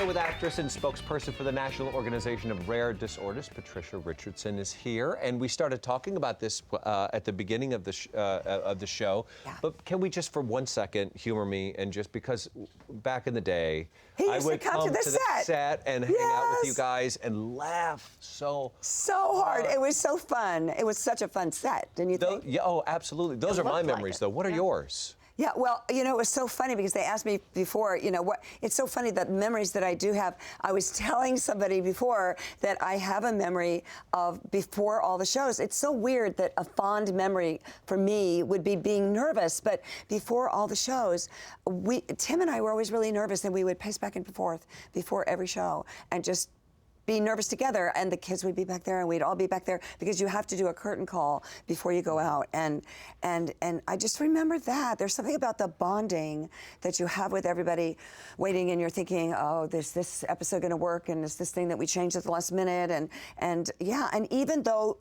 here with actress and spokesperson for the National Organization of Rare Disorders. Patricia Richardson is here, and we started talking about this at the beginning of the show. Yeah. But can we just, for 1 second, humor me, and just because back in the day, I would come to the set and hang out with you guys and laugh so hard. It was so fun. It was such a fun set, didn't you think? Yeah, oh, absolutely. Those are my memories, though. What are yours? Yeah, well, you know, it was so funny because they asked me before, you know, what, it's so funny that memories that I do have. I was telling somebody before that I have a memory of before all the shows. It's so weird that a fond memory for me would be being nervous, but before all the shows, Tim and I were always really nervous, and we would pace back and forth before every show and just be nervous together, and the kids would be back there and we'd all be back there because you have to do a curtain call before you go out, and I just remember that there's something about the bonding that you have with everybody waiting, and you're thinking, oh, is this episode going to work, and is this thing that we changed at the last minute, and yeah, and even though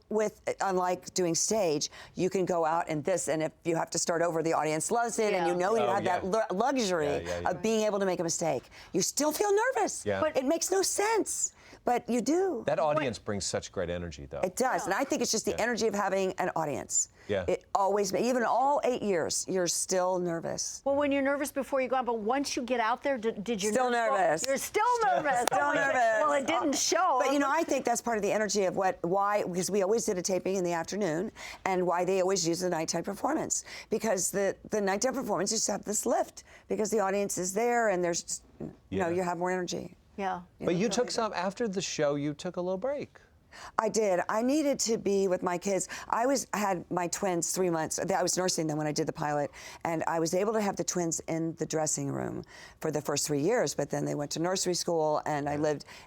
unlike doing stage, you can go out and if you have to start over, the audience loves it, and you know you have that luxury of being able to make a mistake, you still feel nervous, but it makes no sense. But you do. That audience brings such great energy, though. It does, and I think it's just the energy of having an audience. Yeah. It always, even all 8 years, you're still nervous. Well, when you're nervous before you go out, but once you get out there, did you still nervous? You're still nervous. Still nervous. Well, it didn't show. But you know, I think that's part of the energy of why, because we always did a taping in the afternoon, and why they always use the nighttime performance, because the nighttime performance just have this lift because the audience is there, and there's, you know, you have more energy. Yeah. But you took some, after the show, you took a little break. I did. I needed to be with my kids. I had my twins 3 months. I was nursing them when I did the pilot, and I was able to have the twins in the dressing room for the first 3 years, but then they went to nursery school, and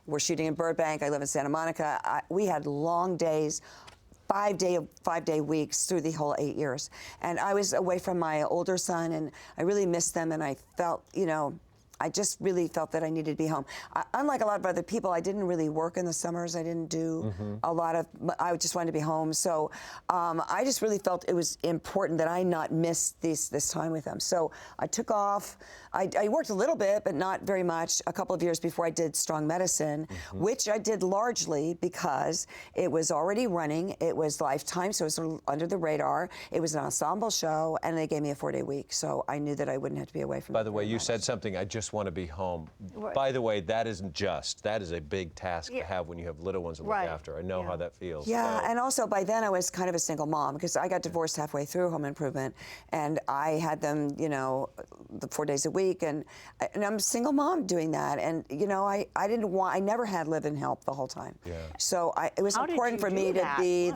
we're shooting in Burbank. I live in Santa Monica. We had long days, five-day weeks through the whole 8 years. And I was away from my older son, and I really missed them, and I felt, you know, I just really felt that I needed to be home. Unlike a lot of other people, I didn't really work in the summers. I didn't do a lot of, I just wanted to be home. So I just really felt it was important that I not miss this time with them. So I took off. I worked a little bit, but not very much, a couple of years before I did Strong Medicine, which I did largely because it was already running. It was Lifetime, so it was sort of under the radar. It was an ensemble show, and they gave me a 4-day week. So I knew that I wouldn't have to be away from By the way, you said something, I just want to be home. Right. By the way, that isn't just. That is a big task to have when you have little ones to look after. I know how that feels. Yeah, and also by then I was kind of a single mom because I got divorced halfway through Home Improvement, and I had them, you know, 4 days a week, and I'm a single mom doing that, and you know, I never had live-in help the whole time. Yeah. So it was important for me to be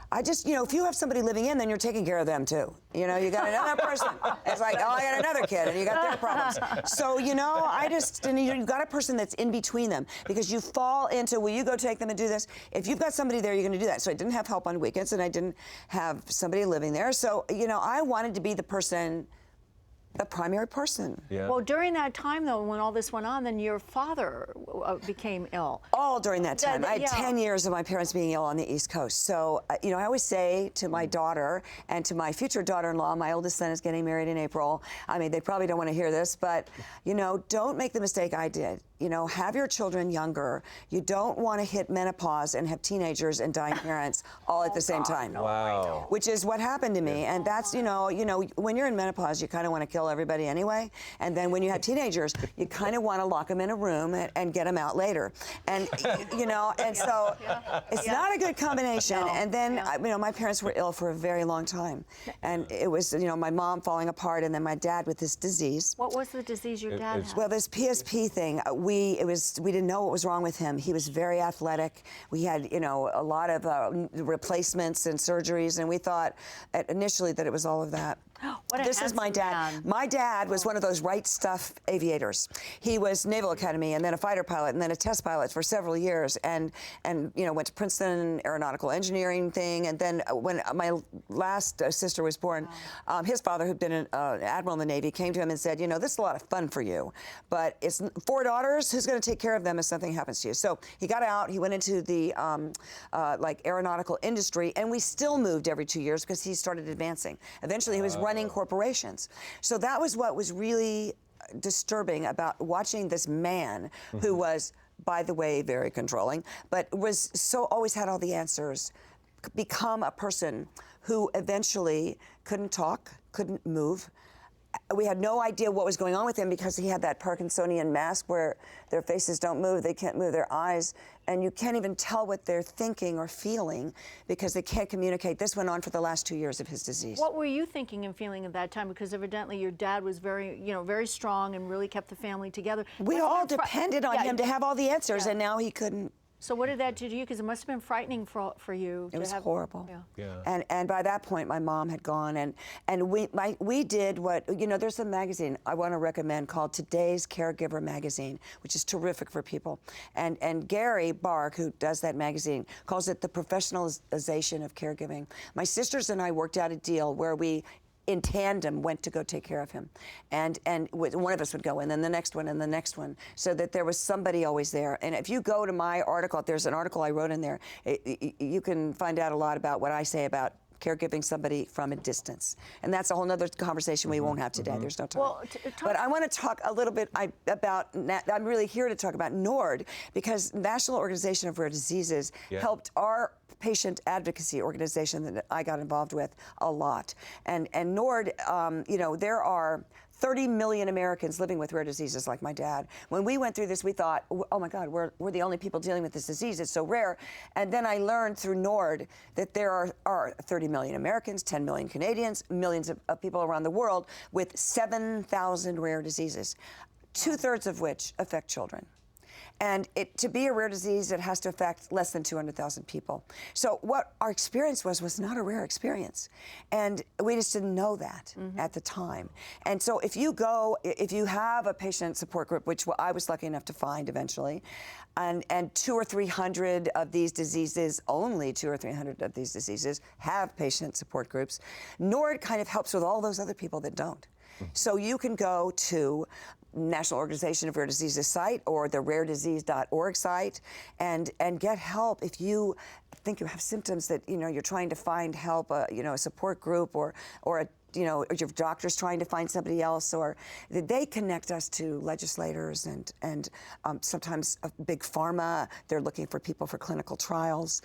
I just, you know, if you have somebody living in, then you're taking care of them too. You know, you got another person. It's like, oh, I got another kid, and you got their problems. So, you know, you got a person that's in between them, because you fall into, will you go take them and do this? If you've got somebody there, you're going to do that. So I didn't have help on weekends, and I didn't have somebody living there. So, you know, I wanted to be the primary person. Yeah. Well, during that time, though, when all this went on, then your father became ill. All during that time. I had 10 years of my parents being ill on the East Coast. So, you know, I always say to my daughter and to my future daughter-in-law, my oldest son is getting married in April. I mean, they probably don't want to hear this, but, you know, don't make the mistake I did. You know, have your children younger. You don't want to hit menopause and have teenagers and dying parents all at the same time. Wow. Which is what happened to me. And that's, you know, when you're in menopause, you kind of want to kill everybody anyway. And then when you have teenagers, you kind of want to lock them in a room and get them out later. And, you know, and so it's not a good combination. And then, you know, my parents were ill for a very long time. And it was, you know, my mom falling apart, and then my dad with this disease. What was the disease your dad had? Well, this PSP thing, we didn't know what was wrong with him. He was very athletic. We had, you know, a lot of replacements and surgeries, and we thought initially that it was all of that. This is my dad. Man. My dad was one of those right stuff aviators. He was Naval Academy, and then a fighter pilot, and then a test pilot for several years, and you know, went to Princeton aeronautical engineering thing. And then when my last sister was born, his father, who'd been an admiral in the Navy, came to him and said, you know, this is a lot of fun for you, but it's 4 daughters. Who's going to take care of them if something happens to you? So he got out. He went into the like aeronautical industry, and we still moved every 2 years because he started advancing. Eventually, he was running corporations. So that was what was really disturbing about watching this man who was, by the way, very controlling, but was always had all the answers, become a person who eventually couldn't talk, couldn't move. We had no idea what was going on with him because he had that Parkinsonian mask where their faces don't move, they can't move their eyes, and you can't even tell what they're thinking or feeling because they can't communicate. This went on for the last 2 years of his disease. What were you thinking and feeling at that time? Because evidently your dad was very, very strong and really kept the family together. We all depended on him to have all the answers, and now he couldn't. So what did that do to you? Because it must have been frightening for you. It was horrible. Yeah. And by that point, my mom had gone, and we did what, there's a magazine I want to recommend called Today's Caregiver Magazine, which is terrific for people. And Gary Bark, who does that magazine, calls it the professionalization of caregiving. My sisters and I worked out a deal where we in tandem went to go take care of him, and one of us would go, and then the next one, and the next one, so that there was somebody always there. And if you go to my article, there's an article I wrote in there, you can find out a lot about what I say about caregiving somebody from a distance. And that's a whole nother conversation we won't have today. There's no time. Well, but I want to talk a little bit about, I'm really here to talk about NORD, because National Organization of Rare Diseases helped our patient advocacy organization that I got involved with a lot. And NORD, there are 30 million Americans living with rare diseases like my dad. When we went through this, we thought, oh my God, we're the only people dealing with this disease. It's so rare. And then I learned through NORD that there are 30 million Americans, 10 million Canadians, millions of people around the world with 7,000 rare diseases, 2/3 of which affect children. And to be a rare disease, it has to affect less than 200,000 people. So what our experience was not a rare experience. And we just didn't know that at the time. And so if you have a patient support group, which I was lucky enough to find eventually, and 200 or 300 of these diseases, only 200 or 300 of these diseases have patient support groups, NORD kind of helps with all those other people that don't. So you can go to National Organization of Rare Diseases site or the raredisease.org site and get help if you think you have symptoms that you're trying to find help, a support group or your doctor's trying to find somebody else, or they connect us to legislators and sometimes a big pharma. They're looking for people for clinical trials.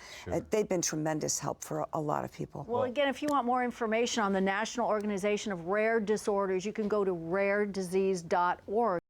They've been tremendous help for a lot of people. Well, again, if you want more information on the National Organization of Rare Disorders, you can go to raredisease.org.